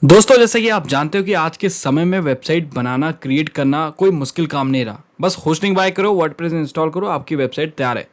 दोस्तों, जैसा कि आप जानते हो कि आज के समय में वेबसाइट बनाना, क्रिएट करना कोई मुश्किल काम नहीं रहा। बस होस्टिंग बाय करो, वर्डप्रेस इंस्टॉल करो, आपकी वेबसाइट तैयार है।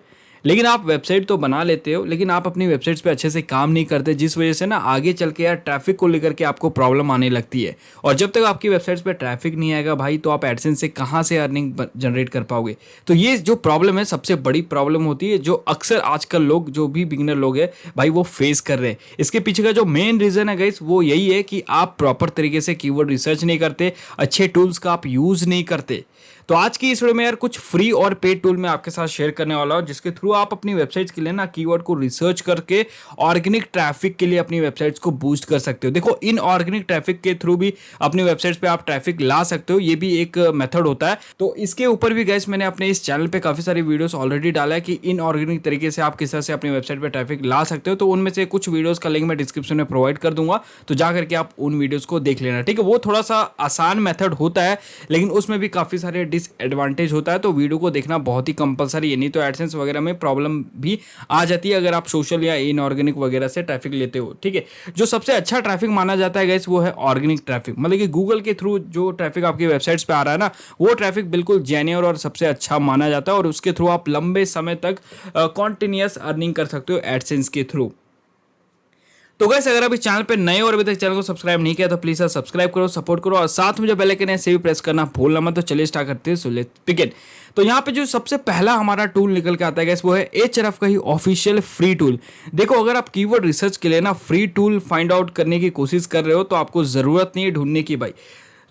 लेकिन आप वेबसाइट तो बना लेते हो, लेकिन आप अपनी वेबसाइट्स पे अच्छे से काम नहीं करते, जिस वजह से ना आगे चल के यार ट्रैफिक को लेकर के आपको प्रॉब्लम आने लगती है। और जब तक आपकी वेबसाइट्स पे ट्रैफिक नहीं आएगा भाई, तो आप एडसेंस से कहाँ से अर्निंग जनरेट कर पाओगे। तो ये जो प्रॉब्लम है, सबसे बड़ी प्रॉब्लम होती है, जो अक्सर आजकल लोग, जो भी बिगिनर लोग हैं भाई, वो फेस कर रहे हैं। इसके पीछे का जो मेन रीजन है गाइस, वो यही है कि आप प्रॉपर तरीके से कीवर्ड रिसर्च नहीं करते, अच्छे टूल्स का आप यूज नहीं करते। तो आज की इस वीडियो में यार कुछ फ्री और पेड टूल मैं आपके साथ शेयर करने वाला हूं, जिसके थ्रू आप अपनी वेबसाइट्स के लिए ना कीवर्ड को रिसर्च करके ऑर्गेनिक ट्रैफिक के लिए अपनी वेबसाइट्स को बूस्ट कर सकते हो। देखो, इन ऑर्गेनिक ट्रैफिक के थ्रू भी अपनी वेबसाइट्स पे आप ट्रैफिक ला सकते हो, ये भी एक मेथड होता है। तो इसके ऊपर भी गाइस मैंने अपने इस चैनल पे काफी सारी वीडियोस ऑलरेडी डाला है कि इन ऑर्गेनिक तरीके से आप किस तरह से अपनी वेबसाइट पे ट्रैफिक ला सकते हो। तो उनमें से कुछ वीडियोस का लिंक मैं डिस्क्रिप्शन में प्रोवाइड कर दूंगा, तो जा करके आप उन वीडियोस को देख लेना। ठीक है, वो थोड़ा सा आसान मेथड होता है, लेकिन उसमें भी काफी सारे डिसएडवांटेज होता है। तो वीडियो को देखना बहुत ही कंपलसरी है, नहीं तो एडसेंस वगैरह में प्रॉब्लम भी आ जाती है अगर आप सोशल या इनऑर्गेनिक वगैरह से ट्रैफिक लेते हो। ठीक है, जो सबसे अच्छा ट्रैफिक माना जाता है गाइस, वो है ऑर्गेनिक ट्रैफिक। मतलब कि गूगल के थ्रू जो ट्रैफिक आपकी वेबसाइट्स पे आ रहा है ना, वो ट्रैफिक बिल्कुल जेन्युइन और सबसे अच्छा माना जाता है, और उसके थ्रू आप लंबे समय तक कॉन्टिन्यूस अर्निंग कर सकते हो एडसेंस के थ्रू। तो गैस, अगर आप इस चैनल पे नए और अभी तक चैनल को सब्सक्राइब नहीं किया तो प्लीज सर सब्सक्राइब करो, सपोर्ट करो, और साथ में जो बेल आइकन है इसे भी प्रेस करना भूलना मत। तो चलिए स्टार्ट करते हैं, सो लेट्स बिगिन। तो यहाँ पे जो सबसे पहला हमारा टूल निकल के आता है गैस, वो है एचआरएफ का ही ऑफिशियल फ्री टूल। देखो, अगर आप कीवर्ड रिसर्च के लिए ना फ्री टूल फाइंड आउट करने की कोशिश कर रहे हो, तो आपको जरूरत नहीं है ढूंढने की भाई।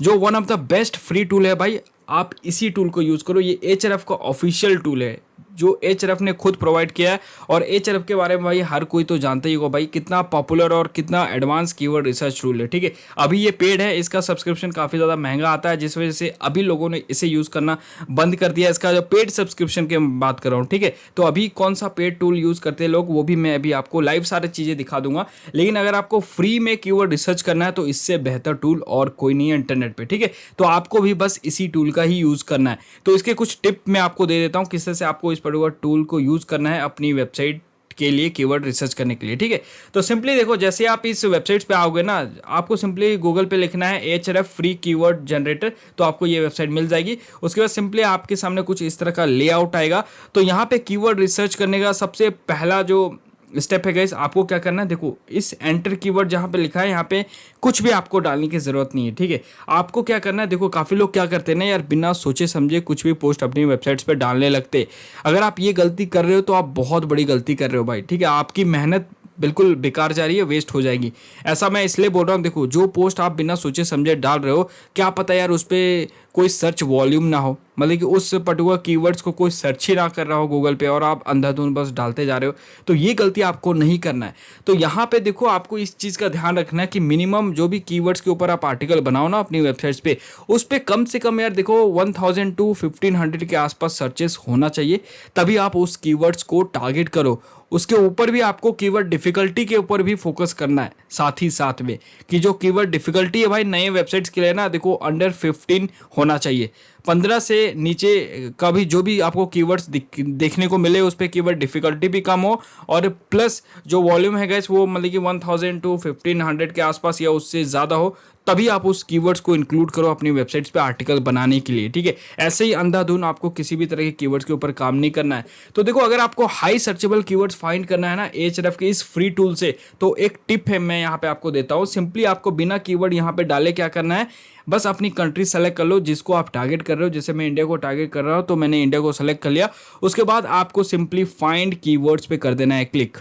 जो one of the best free tool है भाई, आप इसी टूल को यूज करो। ये एचआरएफ का ऑफिशियल टूल है, जो एचआरएफ ने खुद प्रोवाइड किया है। और एचआरएफ के बारे में भाई हर कोई तो जानता ही होगा भाई, कितना पॉपुलर और कितना एडवांस कीवर्ड रिसर्च टूल है। ठीक है, अभी ये पेड है, इसका सब्सक्रिप्शन काफ़ी ज़्यादा महंगा आता है, जिस वजह से अभी लोगों ने इसे यूज़ करना बंद कर दिया। इसका जो पेड सब्सक्रिप्शन की बात कर रहा हूँ, ठीक है, तो अभी कौन सा पेड टूल यूज़ करते हैं लोग, वो भी मैं अभी आपको लाइव सारी चीज़ें दिखा दूंगा। लेकिन अगर आपको फ्री में कीवर्ड रिसर्च करना है, तो इससे बेहतर टूल और कोई नहीं है इंटरनेट पे। ठीक है, तो आपको भी बस इसी टूल का ही यूज़ करना है। तो इसके कुछ टिप मैं आपको दे देता हूँ, किस तरह से आपको इस पर्टिकुलर टूल को यूज़ करना है अपनी वेबसाइट के लिए, कीवर्ड रिसर्च करने के लिए। ठीक है, तो सिंपली देखो, जैसे आप इस वेबसाइट्स पे आओगे ना, आपको सिंपली गूगल पे लिखना है एचआरएफ फ्री कीवर्ड जनरेटर, तो आपको ये वेबसाइट मिल जाएगी। उसके बाद सिंपली आपके सामने कुछ इस तरह का लेआउट आएगा। तो यहाँ पे कीवर्ड रिसर्च करने का सबसे पहला जो स्टेप है गाइस, आपको क्या करना है, देखो इस एंटर कीवर्ड जहां पे लिखा है, यहाँ पे कुछ भी आपको डालने की जरूरत नहीं है। ठीक है, आपको क्या करना है, देखो काफी लोग क्या करते हैं ना यार, बिना सोचे समझे कुछ भी पोस्ट अपनी वेबसाइट्स पे डालने लगते हैं। अगर आप ये गलती कर रहे हो, तो आप बहुत बड़ी गलती कर रहे हो भाई। ठीक है, आपकी मेहनत बिल्कुल बेकार जा रही है, वेस्ट हो जाएगी। ऐसा मैं इसलिए बोल रहा हूँ, देखो जो पोस्ट आप बिना सोचे समझे डाल रहे हो, क्या पता यार उस पर कोई सर्च वॉल्यूम ना हो, मतलब कि उस पर्टिकुलर कीवर्ड्स को कोई सर्च ही ना कर रहा हो गूगल पे, और आप अंधाधुंध बस डालते जा रहे हो। तो ये गलती आपको नहीं करना है। तो यहाँ पे देखो, आपको इस चीज़ का ध्यान रखना है कि मिनिमम जो भी कीवर्ड्स के ऊपर आप आर्टिकल बनाओ ना अपनी वेबसाइट्स पे, उस पर कम से कम यार देखो 1000 टू 1500 के आसपास सर्चेस होना चाहिए, तभी आप उस कीवर्ड्स को टारगेट करो। उसके ऊपर भी आपको कीवर्ड डिफिकल्टी के ऊपर भी फोकस करना है साथ ही साथ में, कि जो कीवर्ड डिफिकल्टी है भाई नए वेबसाइट्स के लिए ना, देखो अंडर 15 होना चाहिए। 15 से नीचे का भी जो भी आपको कीवर्ड्स देखने को मिले, उस पर कीवर्ड डिफिकल्टी भी कम हो, और प्लस जो वॉल्यूम है गैस, वो मतलब कि 1000 टू 1500 के आसपास या उससे ज़्यादा हो, तभी आप उस कीवर्ड्स को इंक्लूड करो अपनी वेबसाइट्स पे आर्टिकल बनाने के लिए। ठीक है, ऐसे ही अंधाधुन आपको किसी भी तरह के कीवर्ड्स के ऊपर काम नहीं करना है। तो देखो, अगर आपको हाई सर्चेबल कीवर्ड्स फाइंड करना है ना एचआरएफ के इस फ्री टूल से, तो एक टिप है मैं यहाँ पे आपको देता हूँ। सिंपली आपको बिना कीवर्ड यहाँ पे डाले क्या करना है, बस अपनी कंट्री सेलेक्ट कर लो जिसको आप टारगेट कर रहे हो। जैसे मैं इंडिया को टारगेट कर रहा हूँ, तो मैंने इंडिया को सेलेक्ट कर लिया। उसके बाद आपको सिंपली फाइंड कीवर्ड्स पे कर देना है क्लिक।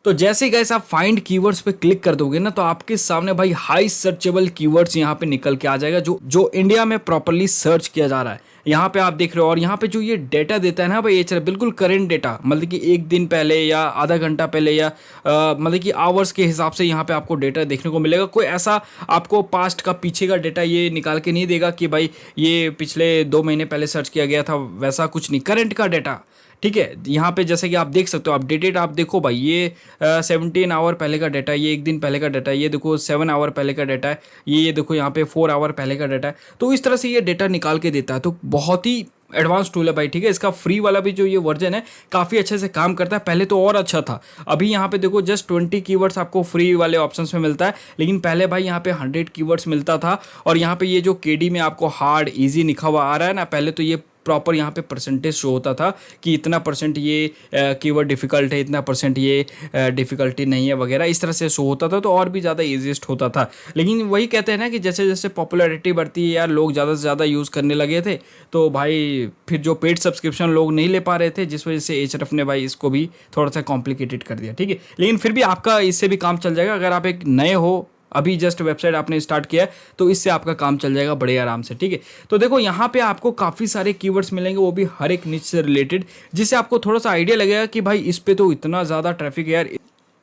तो जैसे ही गाइस आप फाइंड कीवर्ड्स पे क्लिक कर दोगे ना, तो आपके सामने भाई हाई सर्चेबल कीवर्ड्स यहाँ पे निकल के आ जाएगा, जो जो इंडिया में प्रॉपरली सर्च किया जा रहा है। यहाँ पे आप देख रहे हो, और यहाँ पे जो ये डेटा देता है ना भाई एचआरएफ, बिल्कुल करंट डेटा, मतलब कि एक दिन पहले या आधा घंटा पहले या मतलब कि आवर्स के हिसाब से यहाँ पे आपको डेटा देखने को मिलेगा। कोई ऐसा आपको पास्ट का पीछे का डेटा ये निकाल के नहीं देगा कि भाई ये पिछले 2 महीने पहले सर्च किया गया था, वैसा कुछ नहीं, करंट का डेटा। ठीक है, यहाँ पे जैसे कि आप देख सकते हो अपडेटेड, आप देखो भाई ये 17 आवर पहले का डाटा है, ये एक दिन पहले का डाटा है, ये देखो 7 आवर पहले का डाटा है, ये देखो यहाँ पे 4 आवर पहले का डाटा है। तो इस तरह से ये डाटा निकाल के देता है, तो बहुत ही एडवांस टूल है भाई। ठीक है, इसका फ्री वाला भी जो ये वर्जन है काफ़ी अच्छे से काम करता है, पहले तो और अच्छा था। अभी यहाँ पे देखो जस्ट 20 कीवर्ड्स आपको फ्री वाले ऑप्शंस में मिलता है, लेकिन पहले भाई यहाँ पे 100 कीवर्ड्स मिलता था। और यहाँ पे ये जो केडी में आपको हार्ड इजी लिखा हुआ आ रहा है ना, पहले तो ये प्रॉपर यहाँ पे परसेंटेज शो होता था कि इतना परसेंट ये कीवर्ड डिफ़िकल्ट है, इतना परसेंट ये डिफ़िकल्टी नहीं है वगैरह, इस तरह से शो होता था, तो और भी ज़्यादा ईजीएस्ट होता था। लेकिन वही कहते हैं ना कि जैसे जैसे पॉपुलैरिटी बढ़ती है यार, लोग ज़्यादा से ज़्यादा यूज़ करने लगे थे, तो भाई फिर जो पेड सब्सक्रिप्शन लोग नहीं ले पा रहे थे, जिस वजह से एचरफ ने भाई इसको भी थोड़ा सा कॉम्प्लिकेटेड कर दिया। ठीक है, लेकिन फिर भी आपका इससे भी काम चल जाएगा। अगर आप एक नए हो, अभी जस्ट वेबसाइट आपने स्टार्ट किया है, तो इससे आपका काम चल जाएगा बड़े आराम से। ठीक है, तो देखो यहाँ पे आपको काफ़ी सारे कीवर्ड्स मिलेंगे, वो भी हर एक निच से रिलेटेड, जिससे आपको थोड़ा सा आइडिया लगेगा कि भाई इस पे तो इतना ज़्यादा ट्रैफिक है यार,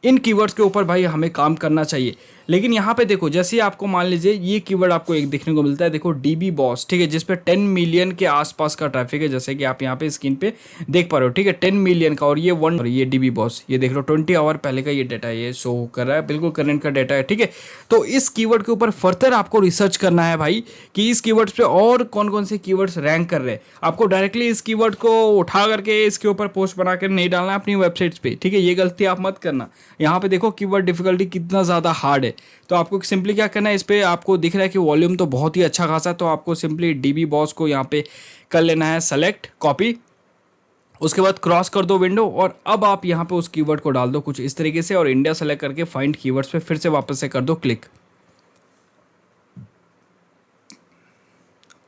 इन कीवर्ड्स के ऊपर भाई हमें काम करना चाहिए। लेकिन यहाँ पे देखो, जैसे ही आपको मान लीजिए ये कीवर्ड आपको एक देखने को मिलता है, देखो डीबी बॉस, ठीक है, जिस पे 10 मिलियन के आसपास का ट्रैफिक है, जैसे कि आप यहाँ पे स्क्रीन पे देख पा रहे हो। ठीक है, 10 मिलियन का, और ये डीबी बॉस, ये देख लो 20 आवर पहले का ये डाटा है, ये शो कर रहा है, बिल्कुल करंट का डाटा है। ठीक है, तो इस कीवर्ड के ऊपर फर्दर आपको रिसर्च करना है भाई कि इस कीवर्ड्स पे और कौन कौन से कीवर्ड्स रैंक कर रहे हैं। आपको डायरेक्टली इस कीवर्ड को उठा करके इसके ऊपर पोस्ट बना कर नहीं डालना है अपनी वेबसाइट्स पे। ठीक है, ये गलती आप मत करना। यहाँ पे देखो कीवर्ड डिफिकल्टी कितना ज़्यादा हार्ड है, तो आपको सिंपली क्या करना है, इस पर आपको दिख रहा है कि वॉल्यूम तो बहुत ही अच्छा खासा है, तो आपको सिंपली डीबी बॉस को यहाँ पे कर लेना है सेलेक्ट, कॉपी, उसके बाद क्रॉस कर दो विंडो, और अब आप यहाँ पे उस कीवर्ड को डाल दो कुछ इस तरीके से, और इंडिया सेलेक्ट करके फाइंड कीवर्ड्स पे फिर से वापस से कर दो क्लिक।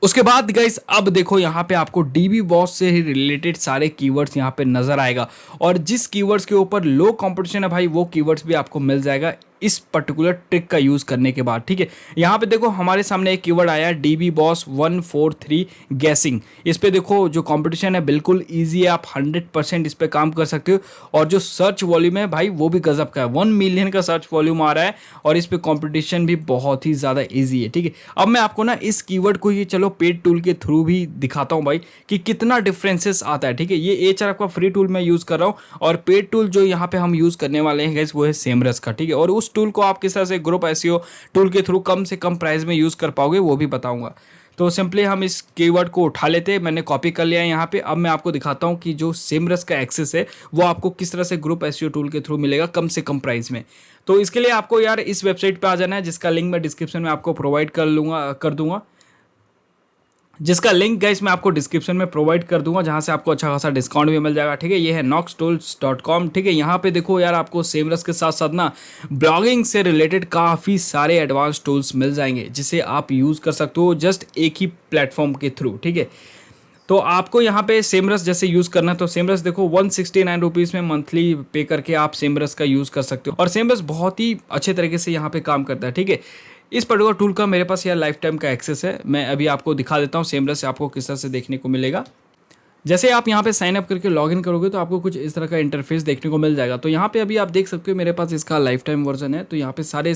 उसके बाद गाइस अब देखो यहाँ पे आपको डीबी बॉस से ही रिलेटेड सारे कीवर्ड्स यहाँ पे नजर आएगा, और जिस कीवर्ड्स के ऊपर लो कंपटीशन है भाई, वो कीवर्ड्स भी आपको मिल जाएगा इस पर्टिकुलर ट्रिक का यूज करने के बाद। ठीक है, यहाँ पे देखो हमारे सामने एक कीवर्ड आया है डीबी बॉस 143 गैसिंग। इस पे देखो जो कंपटीशन है बिल्कुल इजी है, आप 100% इस पे काम कर सकते हो, और जो सर्च वॉल्यूम है भाई वो भी गजब का है, 1 मिलियन का सर्च वॉल्यूम आ रहा है, और इस पे कंपटीशन भी बहुत ही ज़्यादा ईजी है। ठीक है, अब मैं आपको ना इस कीवर्ड को ही चलो पेड टूल के थ्रू भी दिखाता हूँ भाई कि कितना डिफरेंसेस आता है। ठीक है, ये एचआरएफ का फ्री टूल मैं यूज़ कर रहा हूँ, और पेड टूल जो यहाँ पे हम यूज़ करने वाले हैं गाइस वो है सेमरस का। ठीक है, और उस टूल को आप किस तरह से ग्रुप एसईओ टूल के थ्रू कम से कम प्राइस में यूज़ कर पाओगे वो भी बताऊंगा। तो सिंपली हम इस कीवर्ड को उठा लेते हैं, मैंने कॉपी कर लिया है यहाँ पे। अब मैं आपको दिखाता हूँ कि जो सेमरस का एक्सेस है वो आपको किस तरह से ग्रुप एसईओ टूल के थ्रू मिलेगा कम से कम प्राइस में। तो इसके लिए आपको यार इस वेबसाइट पे आ जाना है, जिसका लिंक मैं डिस्क्रिप्शन में आपको प्रोवाइड कर दूंगा, जिसका लिंक गाइस मैं आपको डिस्क्रिप्शन में प्रोवाइड कर दूंगा, जहां से आपको अच्छा खासा डिस्काउंट भी मिल जाएगा। ठीक है, ये है noxtools.com। ठीक है, यहाँ पे देखो यार आपको सेमरस के साथ साथ ना ब्लॉगिंग से रिलेटेड काफ़ी सारे एडवांस टूल्स मिल जाएंगे, जिसे आप यूज़ कर सकते हो जस्ट एक ही प्लेटफॉर्म के थ्रू। ठीक है, तो आपको यहाँ पे सेमरस जैसे यूज़ करना है, तो सेमरस देखो 169 रुपीज़ में मंथली पे करके आप सेमरस का यूज़ कर सकते हो, और सेमरस बहुत ही अच्छे तरीके से यहाँ पे काम करता है। ठीक है, इस पर्टिकुलर टूल का मेरे पास यार लाइफ टाइम का एक्सेस है, मैं अभी आपको दिखा देता हूँ सेमरस से आपको किस तरह से देखने को मिलेगा। जैसे आप यहाँ पे साइन अप करके लॉगिन करोगे तो आपको कुछ इस तरह का इंटरफेस देखने को मिल जाएगा। तो यहाँ पे अभी आप देख सकते हो मेरे पास इसका लाइफ टाइम वर्जन है, तो यहाँ पे सारे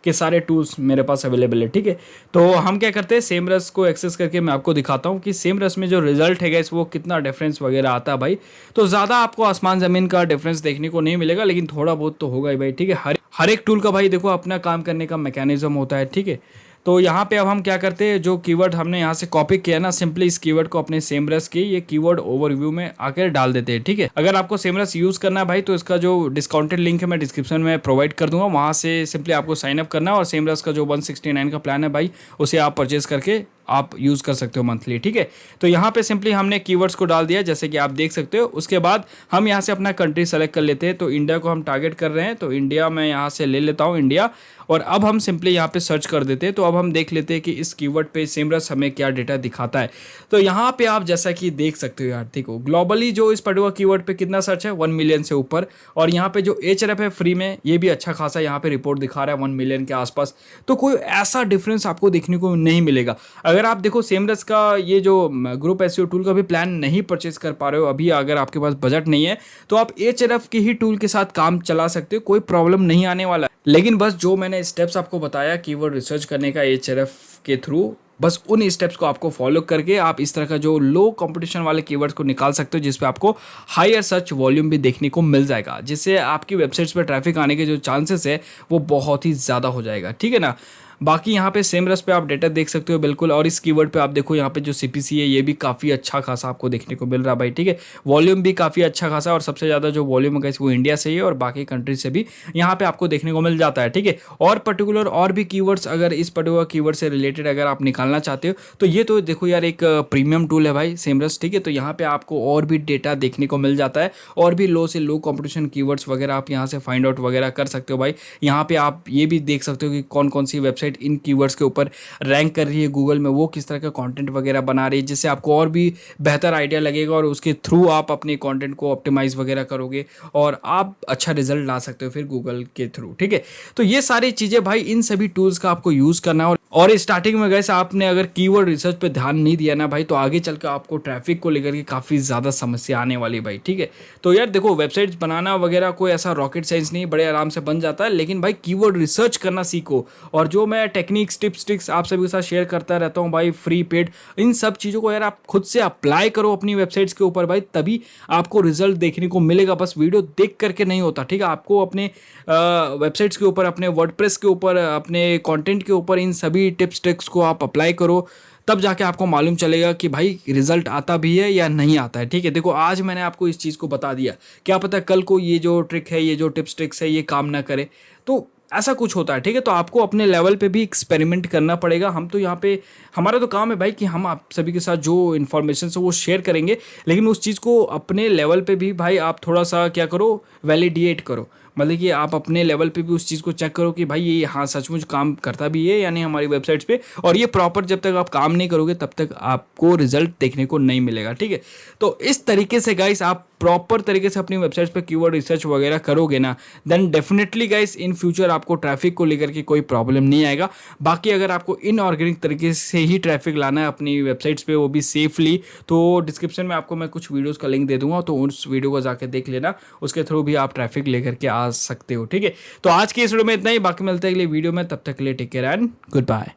के सारे टूल्स मेरे पास अवेलेबल है। ठीक है, तो हम क्या करते हैं, सेमरस को एक्सेस करके मैं आपको दिखाता हूँ कि सेमरस में जो रिजल्ट है गाइस वो कितना डिफरेंस वगैरह आता है भाई। तो ज़्यादा आपको आसमान ज़मीन का डिफरेंस देखने को नहीं मिलेगा, लेकिन थोड़ा बहुत तो होगा ही भाई। ठीक है, हर एक टूल का भाई देखो अपना काम करने का मैकेनिज्म होता है। ठीक है, तो यहाँ पे अब हम क्या करते हैं, जो कीवर्ड हमने यहाँ से कॉपी किया ना, सिंपली इस कीवर्ड को अपने सेमरस की ये कीवर्ड ओवरव्यू में आकर डाल देते हैं। ठीक है, अगर आपको सेमरस यूज़ करना है भाई, तो इसका जो डिस्काउंटेड लिंक है मैं डिस्क्रिप्शन में प्रोवाइड कर दूंगा, वहाँ से सिंपली आपको साइन अप करना है, और सेमरस का जो 169 का प्लान है भाई उसे आप परचेज करके आप यूज़ कर सकते हो मंथली। ठीक है, तो यहाँ पे सिंपली हमने कीवर्ड्स को डाल दिया जैसे कि आप देख सकते हो। उसके बाद हम यहाँ से अपना कंट्री सेलेक्ट कर लेते हैं, तो इंडिया को हम टारगेट कर रहे हैं, तो इंडिया मैं यहाँ से ले लेता हूँ इंडिया, और अब हम सिंपली यहाँ पे सर्च कर देते हैं। तो अब हम देख लेते हैं कि इस कीवर्ड पे सेमरस हमें क्या डेटा दिखाता है। तो यहाँ पे आप जैसा कि देख सकते हो यार, देखो ग्लोबली जो इस पर्टिकुलर कीवर्ड पे कितना सर्च है 1 मिलियन से ऊपर, और यहाँ पे जो एचआरएफ है फ्री में ये भी अच्छा खासा यहाँ पे रिपोर्ट दिखा रहा है 1 मिलियन के आसपास। तो कोई ऐसा डिफरेंस आपको देखने को नहीं मिलेगा। अगर आप देखो सेमरस का ये जो ग्रुप एसईओ टूल का भी प्लान नहीं परचेज कर पा रहे हो अभी, अगर आपके पास बजट नहीं है, तो आप एचआरएफ के ही टूल के साथ काम चला सकते हो, कोई प्रॉब्लम नहीं आने वाला। लेकिन बस जो मैंने स्टेप्स आपको बताया कीवर्ड रिसर्च करने का एचआरएफ के थ्रू, बस उन स्टेप्स को आपको फॉलो करके आप इस तरह का जो लो कंपटीशन वाले कीवर्ड्स को निकाल सकते हो, जिसपे आपको हायर सर्च वॉल्यूम भी देखने को मिल जाएगा, जिससे आपकी वेबसाइट्स पर ट्रैफिक आने के जो चांसेस है वो बहुत ही ज़्यादा हो जाएगा। ठीक है ना। बाकी यहाँ पे सेमरस पे आप डेटा देख सकते हो बिल्कुल, और इस कीवर्ड पे आप देखो यहाँ पे जो सीपीसी है ये भी काफ़ी अच्छा खासा आपको देखने को मिल रहा है भाई। ठीक है, वॉल्यूम भी काफ़ी अच्छा खासा, और सबसे ज़्यादा जो वॉल्यूम है वो इंडिया से ही है और बाकी कंट्री से भी यहाँ पे आपको देखने को मिल जाता है। ठीक है, और पर्टिकुलर और भी कीवर्ड्स अगर इस पर्टिकुलर कीवर्ड से रिलेटेड अगर आप निकालना चाहते हो तो ये तो देखो यार एक प्रीमियम टूल है भाई सेमरस। ठीक है, तो यहाँ पे आपको और भी डेटा देखने को मिल जाता है, और भी लो से लो कंपटीशन कीवर्ड्स वगैरह आप यहाँ से फाइंड आउट वगैरह कर सकते हो भाई। यहाँ पे आप ये भी देख सकते हो कि कौन कौन सी वेबसाइट इन कीवर्ड्स के ऊपर रैंक कर रही है गूगल में, वो किस तरह का कंटेंट वगैरह बना रही है, जिससे आपको और भी बेहतर आइडिया लगेगा और उसके थ्रू आप अपने कंटेंट को ऑप्टिमाइज वगैरह करोगे और आप अच्छा रिजल्ट ला सकते हो फिर गूगल के थ्रू। ठीक है, तो ये सारी चीज़ें भाई, इन सभी टूल्स का आपको यूज़ करना है। और स्टार्टिंग में गैस आपने अगर कीवर्ड रिसर्च पे ध्यान नहीं दिया ना भाई, तो आगे चल के आपको ट्रैफिक को लेकर के काफ़ी ज़्यादा समस्या आने वाली भाई। ठीक है, तो यार देखो वेबसाइट्स बनाना वगैरह कोई ऐसा रॉकेट साइंस नहीं, बड़े आराम से बन जाता है, लेकिन भाई कीवर्ड रिसर्च करना सीखो। और जो मैं टेक्निक्स टिप्स ट्रिक्स आप सभी के साथ शेयर करता रहता हूँ भाई, फ्री पेड, इन सब चीज़ों को यार आप खुद से अप्लाई करो अपनी वेबसाइट्स के ऊपर भाई, तभी आपको रिजल्ट देखने को मिलेगा। बस वीडियो देख करके नहीं होता। ठीक है, आपको अपने वेबसाइट्स के ऊपर, अपने वर्डप्रेस के ऊपर, अपने कंटेंट के ऊपर इन सभी टिप्स ट्रिक्स को आप अप्लाई करो, तब जाके आपको मालूम चलेगा कि भाई रिजल्ट आता भी है या नहीं आता है। ठीक है, देखो आज मैंने आपको इस चीज़ को बता दिया, क्या पता कल को ये जो ट्रिक है, ये जो टिप्स ट्रिक्स है, ये काम ना करे, तो ऐसा कुछ होता है। ठीक है, तो आपको अपने लेवल पे भी एक्सपेरिमेंट करना पड़ेगा। हम तो यहाँ पे, हमारा तो काम है भाई कि हम आप सभी के साथ जो इन्फॉर्मेशन है वो शेयर करेंगे, लेकिन उस चीज़ को अपने लेवल पे भी भाई आप थोड़ा सा क्या करो, वैलिडेट करो। मतलब कि आप अपने लेवल पे भी उस चीज़ को चेक करो कि भाई ये हाँ सचमुच काम करता भी है या नहीं हमारी वेबसाइट्स पे, और ये प्रॉपर जब तक आप काम नहीं करोगे तब तक आपको रिजल्ट देखने को नहीं मिलेगा। ठीक है, तो इस तरीके से गाइस आप प्रॉपर तरीके से अपनी वेबसाइट्स पे कीवर्ड रिसर्च वगैरह करोगे ना, then definitely guys in future आपको ट्रैफिक को लेकर के कोई प्रॉब्लम नहीं आएगा। बाकी अगर आपको इनऑर्गेनिक तरीके से ही ट्रैफिक लाना है अपनी वेबसाइट्स पे, वो भी सेफली, तो डिस्क्रिप्शन में आपको मैं कुछ वीडियोस का लिंक दे दूंगा, तो उस वीडियो को जाके देख लेना, उसके थ्रू भी आप ट्रैफिक लेकर के आ सकते हो। ठीक है, तो आज की इस वीडियो में इतना ही, बाकी मिलते हैं अगले वीडियो में, तब तक के लिए take care and good bye.